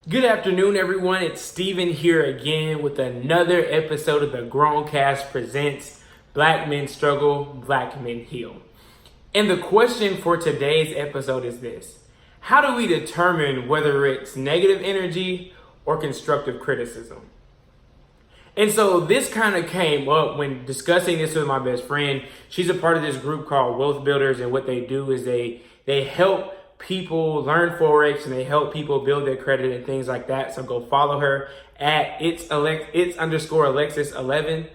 Good afternoon, everyone. It's Steven here again with another episode of the Growncast presents Black Men Struggle, Black Men Heal. And the question for today's episode is this: how do we determine whether it's negative energy or constructive criticism? And so this kind of came up when discussing this with my best friend. She's a part of this group called Wealth Builders, and what they do is they help people learn Forex and they help people build their credit and things like that. So go follow her at it's_Alexis11.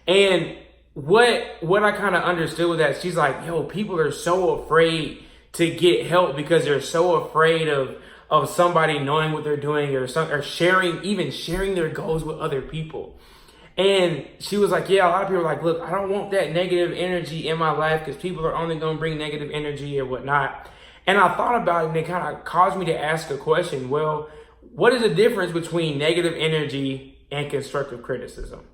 And what I kind of understood with that, she's like, yo, people are so afraid to get help because they're so afraid of somebody knowing what they're doing or sharing their goals with other people. And she was like, yeah, a lot of people are like, look, I don't want that negative energy in my life because people are only going to bring negative energy or whatnot. And I thought about it and it kind of caused me to ask a question. Well, what is the difference between negative energy and constructive criticism?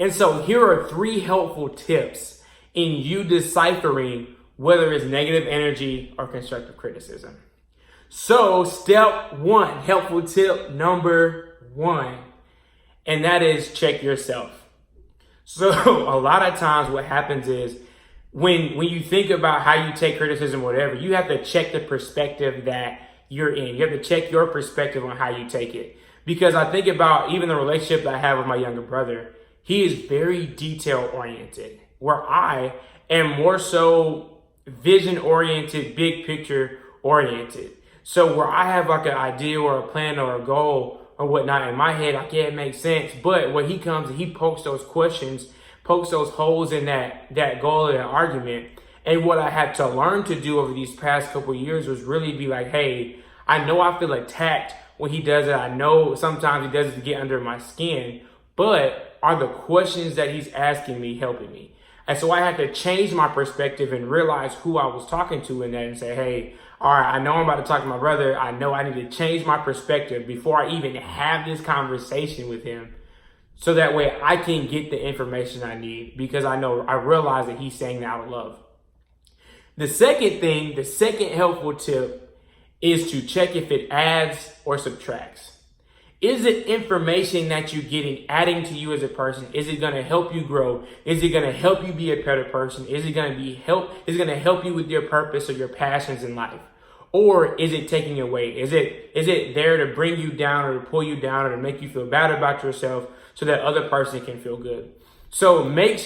And so here are 3 helpful tips in you deciphering whether it's negative energy or constructive criticism. So step 1, helpful tip number 1, and that is check yourself. So a lot of times what happens is when you think about how you take criticism or whatever, you have to check the perspective that you're in. You have to check your perspective on how you take it. Because I think about even the relationship that I have with my younger brother. He is very detail oriented, where I am more so vision oriented, big picture oriented. So where I have like an idea or a plan or a goal or whatnot in my head, like, yeah, it makes sense. But when he comes and he pokes those questions, pokes those holes in that goal or that argument. And what I had to learn to do over these past couple of years was really be like, hey, I know I feel attacked when he does it. I know sometimes he does it to get under my skin, but are the questions that he's asking me helping me? And so I had to change my perspective and realize who I was talking to in that and say, hey, all right, I know I'm about to talk to my brother. I know I need to change my perspective before I even have this conversation with him. So that way I can get the information I need because I realize that he's saying that out of love. The second helpful tip is to check if it adds or subtracts. Is it information that you're getting adding to you as a person? Is it going to help you grow? Is it going to help you be a better person? Is it going to help you with your purpose or your passions in life? Or is it taking away? Is it there to bring you down or to pull you down or to make you feel bad about yourself so that other person can feel good? So make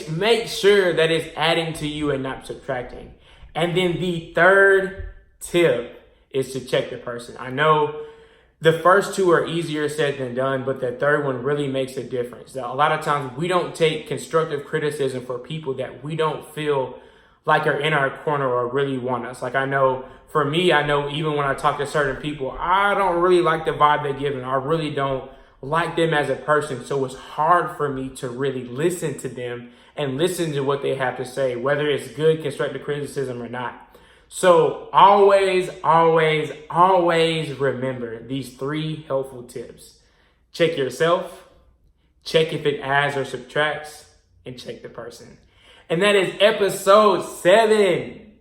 sure that it's adding to you and not subtracting. And then the third tip is to check the person. I know the first 2 are easier said than done, but the third one really makes a difference. Now, a lot of times we don't take constructive criticism for people that we don't feel like are in our corner or really want us. Like for me, I know even when I talk to certain people, I don't really like the vibe they give and I really don't like them as a person. So it's hard for me to really listen to them and listen to what they have to say, whether it's good constructive criticism or not. So always remember these 3 helpful tips. Check yourself, check if it adds or subtracts, and check the person. And that is episode 7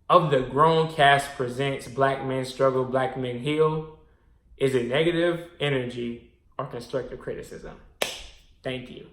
of the Growncast presents Black Men Struggle, Black Men Heal. Is it negative energy or constructive criticism? Thank you.